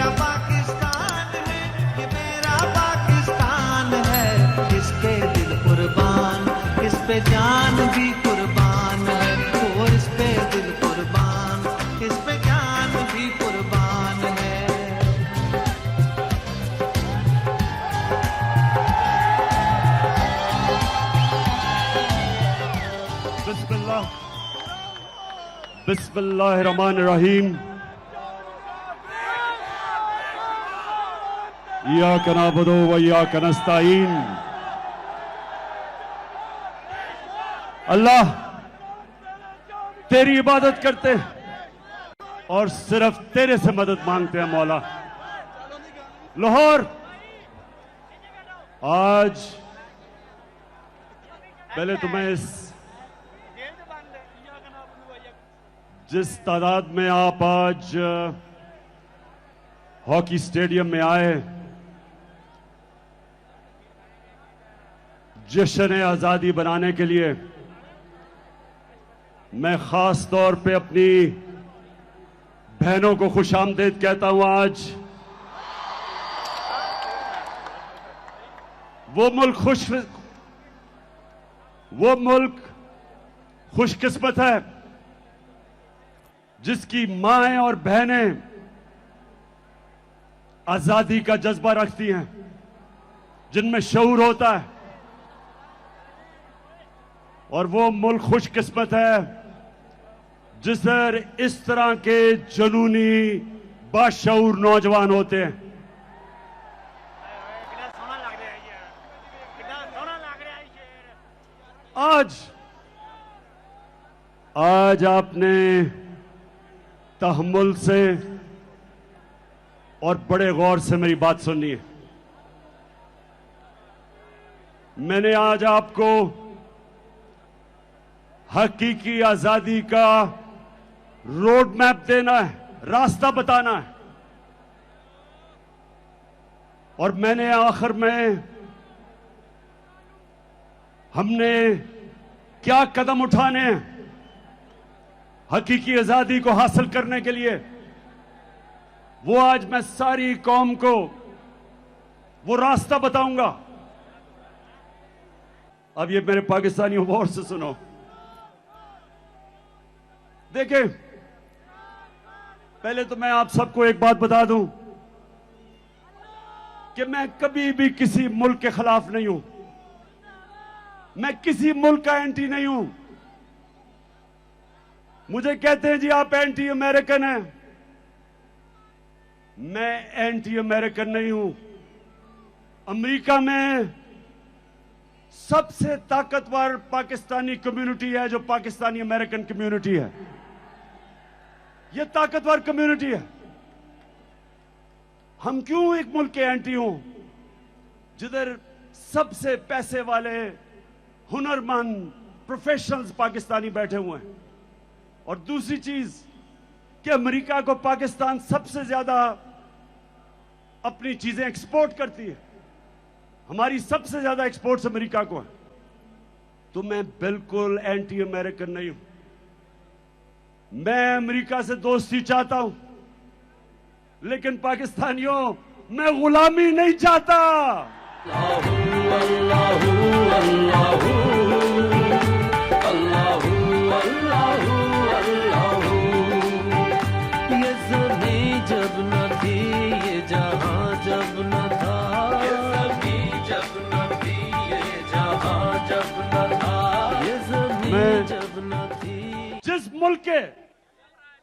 मेरा पाकिस्तान है, ये मेरा पाकिस्तान है। इस पे दिल कुर्बान, इस पे जान भी कुर्बान है। और इस पे दिल कुर्बान, इस पे जान भी कुर्बान है। बिस्मिल्लाह बिस्मिल्लाहिर्रहमानिर्रहीम। इय्याका नअबुदु व इय्याका नस्तईन। अल्लाह तेरी इबादत करते और सिर्फ तेरे से मदद मांगते हैं मौला। लाहौर आज पहले तो मैं जिस तादाद में आप आज हॉकी स्टेडियम में आए, जश्न आजादी बनाने के लिए, मैं खास तौर पे अपनी बहनों को खुशामदीद कहता हूं। आज वो मुल्क खुशकिस्मत है जिसकी माएं और बहनें आजादी का जज्बा रखती हैं, जिनमें शऊर होता है। और वो मुल्क खुशकिस्मत है जिसर इस तरह के जुनूनी बाशऊर नौजवान होते हैं। आज आपने तहम्मुल से और बड़े गौर से मेरी बात सुननी है। मैंने आज आपको हकीकी आजादी का रोड मैप देना है, रास्ता बताना है। और मैंने आखिर में हमने क्या कदम उठाने हैं हकीकी आजादी को हासिल करने के लिए, वो आज मैं सारी कौम को वो रास्ता बताऊंगा। अब ये मेरे पाकिस्तानियों गौर से सुनो। देखिए, पहले तो मैं आप सबको एक बात बता दूं कि मैं कभी भी किसी मुल्क के खिलाफ नहीं हूं। मैं किसी मुल्क का एंटी नहीं हूं। मुझे कहते हैं जी आप एंटी अमेरिकन हैं। मैं एंटी अमेरिकन नहीं हूं। अमेरिका में सबसे ताकतवर पाकिस्तानी कम्युनिटी है जो पाकिस्तानी अमेरिकन कम्युनिटी है। यह ताकतवर कम्युनिटी है। हम क्यों एक मुल्क के एंटी हों जिधर सबसे पैसे वाले हुनरमंद प्रोफेशनल्स पाकिस्तानी बैठे हुए हैं। और दूसरी चीज कि अमेरिका को पाकिस्तान सबसे ज्यादा अपनी चीजें एक्सपोर्ट करती है। हमारी सबसे ज्यादा एक्सपोर्ट्स अमेरिका को है। तो मैं बिल्कुल एंटी अमेरिकन नहीं हूं। मैं अमेरिका से दोस्ती चाहता हूं, लेकिन पाकिस्तानियों मैं गुलामी नहीं चाहता। अल्लाहू अल्लाहू अल्लाहू अल्लाहू अल्लाहू। ये ज़मीं जब न थी, ये जहां जब न था। ये ज़मीं जब न थी, ये जहां जब न था। ये ज़मीं जब न थी। जिस मुल्क के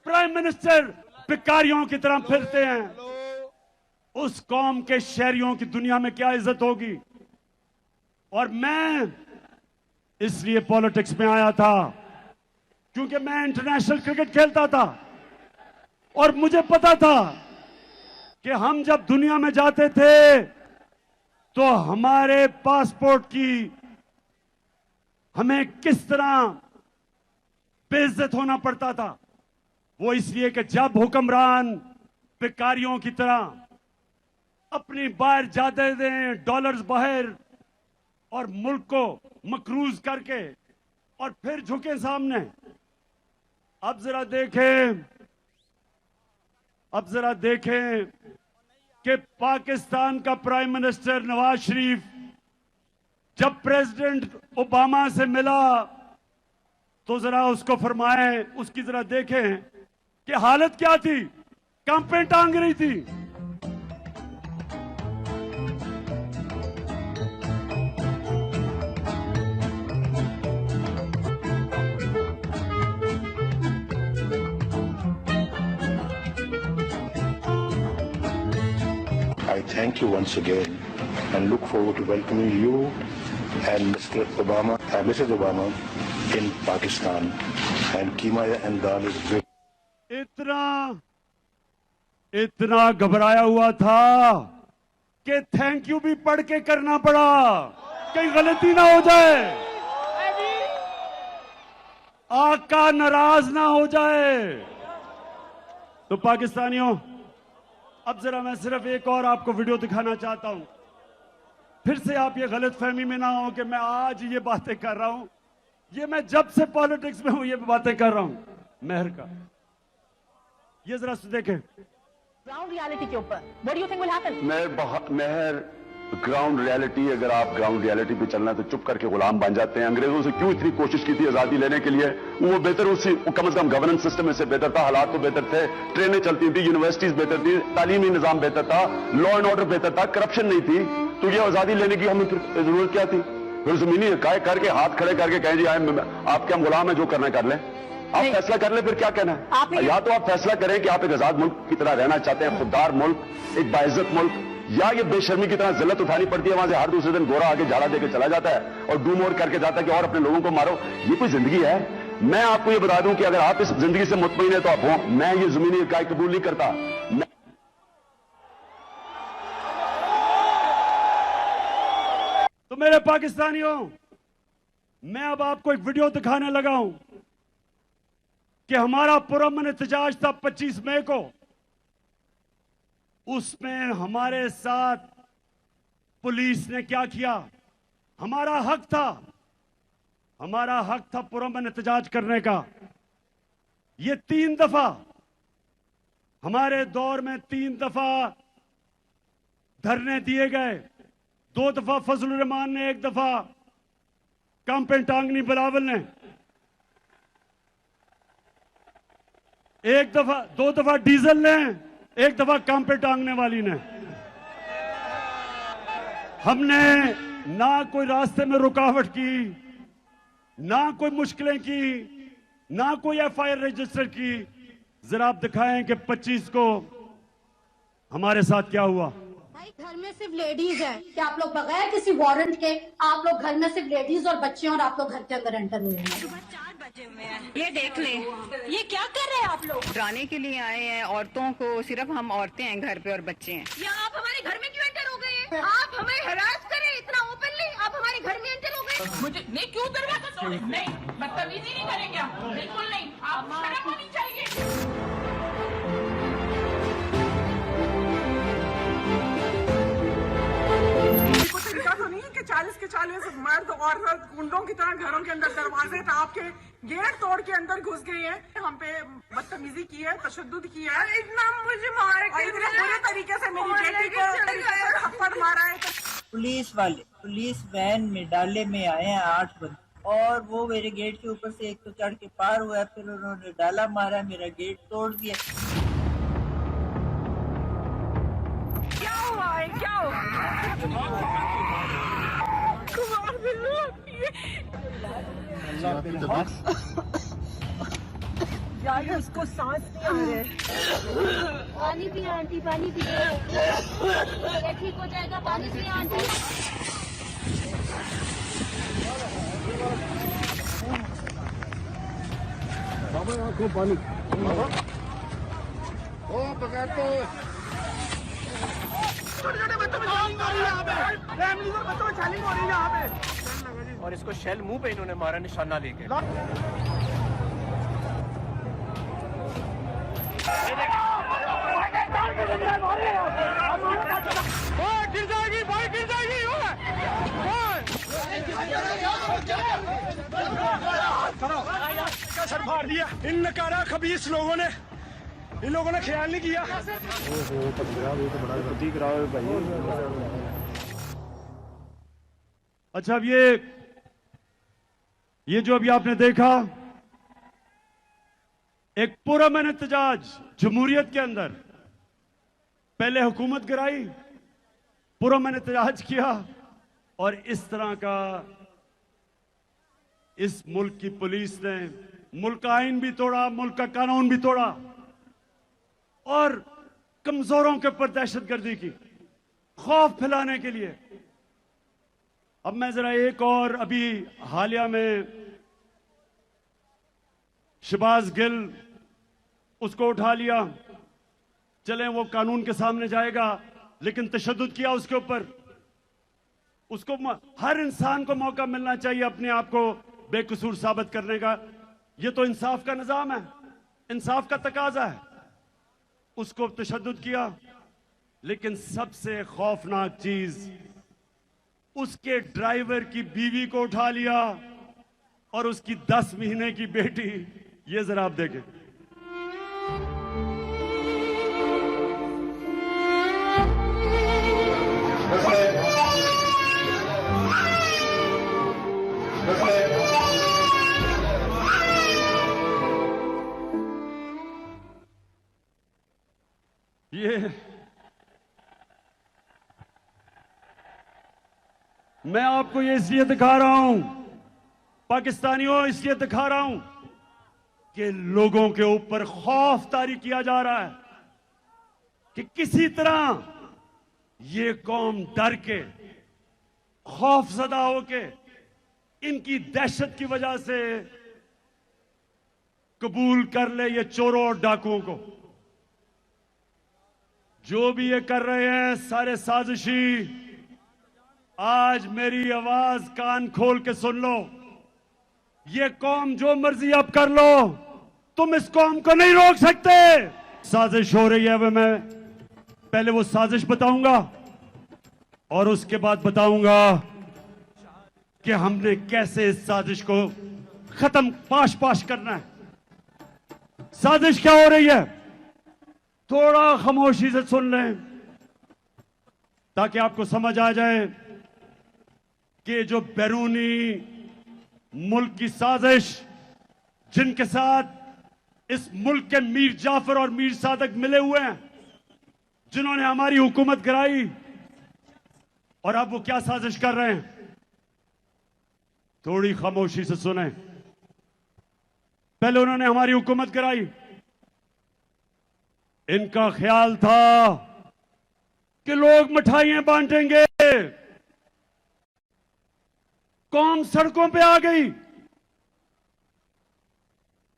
प्राइम मिनिस्टर भिखारियों की तरह फिरते हैं, उस कौम के शहरियों की दुनिया में क्या इज्जत होगी। और मैं इसलिए पॉलिटिक्स में आया था क्योंकि मैं इंटरनेशनल क्रिकेट खेलता था और मुझे पता था कि हम जब दुनिया में जाते थे तो हमारे पासपोर्ट की हमें किस तरह बेइज्जत होना पड़ता था। वो इसलिए कि जब हुक्मरान भिखारियों की तरह अपनी बाहर जायदादें डॉलर्स बाहर और मुल्क को मकरूज करके और फिर झुके सामने। अब जरा देखें कि पाकिस्तान का प्राइम मिनिस्टर नवाज शरीफ जब प्रेसिडेंट ओबामा से मिला तो जरा उसको फरमाएं, उसकी जरा देखें कि हालत क्या थी, कहां पे टांग रही थी। I thank you once again and look forward to welcoming you and Mr. Obama, Mrs. Obama in Pakistan. And Keema and Dal is great. इतना घबराया हुआ था कि थैंक यू भी पढ़ के करना पड़ा, कहीं गलती ना हो जाए, आका नाराज ना हो जाए। तो पाकिस्तानियों, अब जरा मैं सिर्फ एक और आपको वीडियो दिखाना चाहता हूं, फिर से आप ये गलत फहमी में ना हो कि मैं आज ये बातें कर रहा हूं। ये मैं जब से पॉलिटिक्स में हूं ये बातें कर रहा हूं मेहर का। ये जरा देखें ग्राउंड रियलिटी के ऊपर, what do you think will happen? Mehar, ground reality, अगर आप ग्राउंड रियलिटी पे चलना है तो चुप करके गुलाम बन जाते हैं। अंग्रेजों से क्यों इतनी कोशिश की थी आजादी लेने के लिए? वो बेहतर, उसी कम से कम गवर्नेंस सिस्टम इससे बेहतर था, हालात तो बेहतर थे, ट्रेनें चलती थी, यूनिवर्सिटीज बेहतर थी, तालीमी निजाम बेहतर था, लॉ एंड ऑर्डर बेहतर था, करप्शन नहीं थी। तो ये आजादी लेने की हमें जरूरत क्या थी? फिर जमीनी काय करके हाथ खड़े करके कहें जी आपके हम गुलाम है, जो करना कर लें। आप फैसला कर ले, फिर क्या कहना है? या तो आप फैसला करें कि आप एक आजाद मुल्क की तरह रहना चाहते हैं, खुददार मुल्क, एक बाइज्जत मुल्क, या ये बेशर्मी की तरह जिल्लत उठानी पड़ती है, वहां से हर दूसरे दिन गोरा आगे झाड़ा देकर चला जाता है और डूम और करके जाता है कि और अपने लोगों को मारो। ये कोई जिंदगी है? मैं आपको ये बता दूं कि अगर आप इस जिंदगी से मुतमईन है तो आप हो। मैं ये जमीनी इकाई कबूल नहीं करता। तो मेरे पाकिस्तानियों, मैं अब आपको एक वीडियो दिखाने लगा हूं कि हमारा पुरअमन एहतजाज था 25 मई को, उसमें हमारे साथ पुलिस ने क्या किया। हमारा हक था पुरअमन एहतजाज करने का। ये 3 दफा हमारे दौर में 3 दफा धरने दिए गए। 2 दफा फजलुर रहमान ने, 1 दफा कांपेन टांगनी बिलावल ने, 2 दफा डीजल ने, 1 दफा कांपे टांगने वाली ने। हमने ना कोई रास्ते में रुकावट की, ना कोई मुश्किलें की, ना कोई एफआईआर रजिस्टर की। जरा आप दिखाएं कि 25 को हमारे साथ क्या हुआ। भाई घर में सिर्फ लेडीज है, क्या आप लोग बगैर किसी वारंट के आप लोग घर में सिर्फ लेडीज और बच्चे और आप लोग घर के अंदर एंटर हुए हैं? सुबह 4 बजे हुए हैं। ये देख लें, ये क्या कर रहे हैं आप लोग? डराने के लिए आए हैं औरतों को, सिर्फ हम औरतें हैं घर पे और बच्चे हैं। या आप हमारे घर में क्यों एंटर हो गए हैं? आप हमें हरास करें इतना ओपनली, आप हमारे घर में एंटर हो गए। मुझे नहीं, क्यों दरवाजा तोड़े? नहीं, बदतमीजी नहीं करेंगे हम, बिल्कुल नहीं। आप शर्म होनी चाहिए। तरीका तो नहीं है कि 40 के 40 मर्द औरत गुंडों की तरह घरों के अंदर दरवाजे टाप के गेट तोड़ के अंदर घुस गए हैं, हम पे बदतमीजी की है, तशद्दुद किया है, इतना मुझे मार के इतने बुरे तरीके से मेरी बेटी को थप्पड़ मारा है। पुलिस वाले पुलिस वैन में डाले में आए हैं 8 बंदे, और वो मेरे गेट के ऊपर से एक तो चढ़ के पार हुआ, फिर उन्होंने डाला मारा, मेरा गेट तोड़ दिया। क्या हुआ है? क्या हुआ? यार उसको सांस नहीं आ रहे। पानी पिए आंटी, पानी पिए, ये ठीक हो जाएगा। पानी पिए आंटी। पानी छोटे-छोटे बच्चों में चैलिंग हो रही है यहाँ पे, फैमिली और बच्चों में चैलिंग हो रही है यहाँ पे। और इसको शेल मुंह पे इन्होंने मारा निशाना लेके। गिर जाएगी भाई, गिर जाएगी। सर फाड़ दिया इन नकारा खबीस लोगों ने। इन लोगों ने ख्याल नहीं किया। अच्छा, अब ये जो अभी आपने देखा, एक पुरअमन एहतजाज जमहूरियत के अंदर, पहले हुकूमत गिराई, पुरअमन एहतजाज किया, और इस तरह का इस मुल्क की पुलिस ने मुल्क का आईन भी तोड़ा, मुल्क का कानून भी तोड़ा, और कमजोरों के ऊपर दहशतगर्दी की, खौफ फैलाने के लिए। अब मैं जरा एक और, अभी हालिया में शहबाज गिल, उसको उठा लिया, चलें वो कानून के सामने जाएगा, लेकिन तशद्दुद किया उसके ऊपर। उसको हर इंसान को मौका मिलना चाहिए अपने आप को बेकसूर साबित करने का। ये तो इंसाफ का निजाम है, इंसाफ का तकाजा है। उसको तशद्दुद किया, लेकिन सबसे खौफनाक चीज, उसके ड्राइवर की बीवी को उठा लिया और उसकी 10 महीने की बेटी। ये जरा आप देखें। ये मैं आपको ये इसलिए दिखा रहा हूं, पाकिस्तानियों, इसलिए दिखा रहा हूं कि लोगों के ऊपर खौफ तारी किया जा रहा है कि किसी तरह ये कौम डर के, खौफजदा होके, इनकी दहशत की वजह से कबूल कर ले ये चोरों और डाकुओं को। जो भी ये कर रहे हैं सारे साजिशी। आज मेरी आवाज कान खोल के सुन लो, ये कौम जो मर्जी अब कर लो, तुम इस कौम को नहीं रोक सकते। साजिश हो रही है, वह मैं पहले वो साजिश बताऊंगा और उसके बाद बताऊंगा कि हमने कैसे इस साजिश को खत्म पाश करना है। साजिश क्या हो रही है, थोड़ा खामोशी से सुन लें ताकि आपको समझ आ जाए कि जो बैरूनी मुल्क की साजिश, जिनके साथ इस मुल्क के मीर जाफर और मीर सादक मिले हुए हैं, जिन्होंने हमारी हुकूमत गिराई, और अब वो क्या साजिश कर रहे हैं, थोड़ी खामोशी से सुने। पहले उन्होंने हमारी हुकूमत गिराई, इनका ख्याल था कि लोग मिठाइयां बांटेंगे, कौम सड़कों पे आ गई,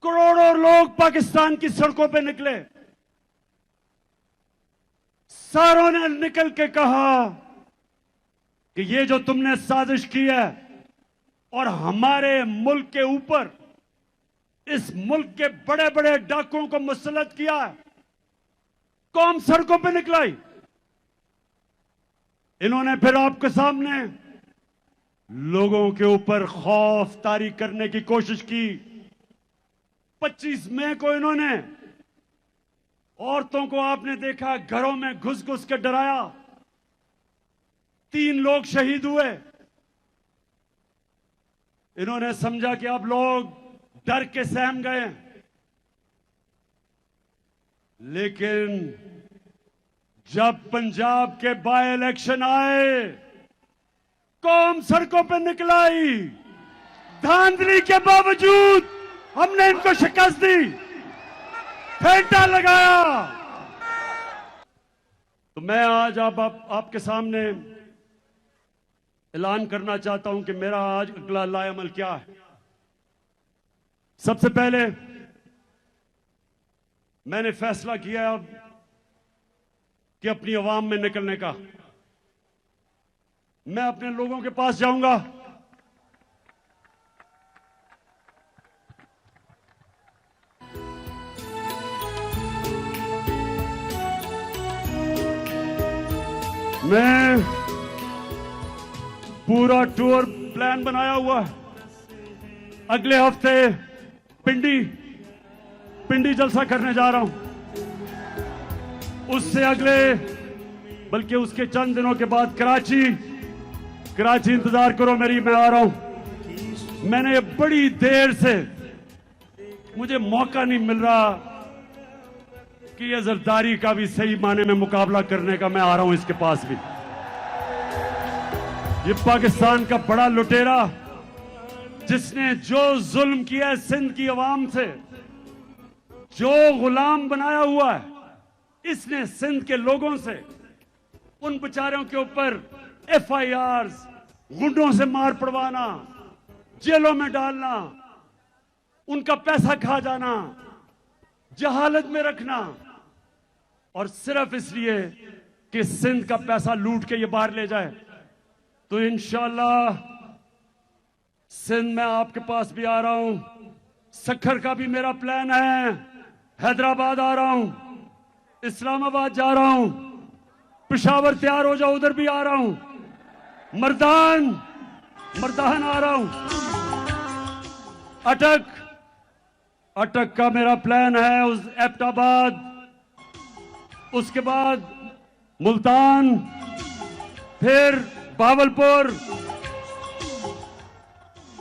करोड़ों लोग पाकिस्तान की सड़कों पे निकले। सारों ने निकल के कहा कि ये जो तुमने साजिश की है और हमारे मुल्क के ऊपर इस मुल्क के बड़े बड़े डाकुओं को मुसल्लत किया है, कौम सड़कों पे निकलाई। इन्होंने फिर आपके सामने लोगों के ऊपर खौफ तारी करने की कोशिश की। 25 मई को इन्होंने औरतों को, आपने देखा, घरों में घुस घुस के डराया। 3 लोग शहीद हुए। इन्होंने समझा कि अब लोग डर के सहम गए, लेकिन जब पंजाब के बाय इलेक्शन आए, कौम सड़कों पर निकलाई। धांधली के बावजूद हमने इनको शिकस्त दी, फेंटा लगाया। तो मैं आज आपके सामने ऐलान करना चाहता हूं कि मेरा आज अगला लाएअमल क्या है। सबसे पहले मैंने फैसला किया अब कि अपनी आवाम में निकलने का। मैं अपने लोगों के पास जाऊंगा, मैं पूरा टूर प्लान बनाया हुआ। अगले हफ्ते पिंडी जलसा करने जा रहा हूं। उससे अगले बल्कि उसके चंद दिनों के बाद कराची इंतजार करो मेरी, मैं आ रहा हूं। मैंने बड़ी देर से, मुझे मौका नहीं मिल रहा कि ये जरदारी का भी सही माने में मुकाबला करने का। मैं आ रहा हूं इसके पास भी। ये पाकिस्तान का बड़ा लुटेरा जिसने जो जुल्म किया है सिंध की अवाम से, जो गुलाम बनाया हुआ है इसने सिंध के लोगों से, उन बेचारों के ऊपर FIRs, गुंडों से मार पड़वाना, जेलों में डालना, उनका पैसा खा जाना, जहालत में रखना, और सिर्फ इसलिए कि सिंध का पैसा लूट के ये बाहर ले जाए। तो इंशाअल्लाह सिंध में आपके पास भी आ रहा हूं। सक्खर का भी मेरा प्लान है। हैदराबाद आ रहा हूं, इस्लामाबाद जा रहा हूं, पेशावर तैयार हो जाओ, उधर भी आ रहा हूं, मर्दान आ रहा हूं। अटक का मेरा प्लान है, उस एबटाबाद, उसके बाद मुल्तान, फिर बावलपुर,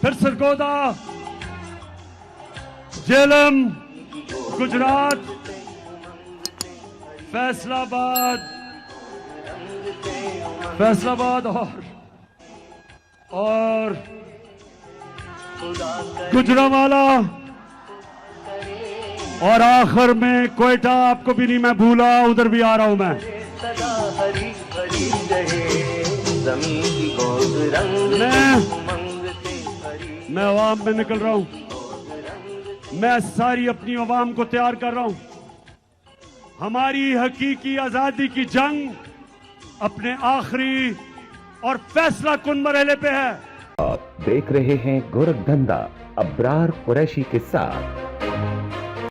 फिर सरगोदा, झेलम, गुजरात, फैसलाबाद और गुजरांवाला, और आखिर में कोयटा। आपको भी नहीं मैं भूला, उधर भी आ रहा हूं मैं। मैं अवाम में निकल रहा हूं। मैं सारी अपनी अवाम को तैयार कर रहा हूं। हमारी हकीकी आजादी की जंग अपने आखिरी और फैसला कुन मरहले पे है। आप देख रहे हैं गोरखधंधा अब्रार कुरैशी के साथ।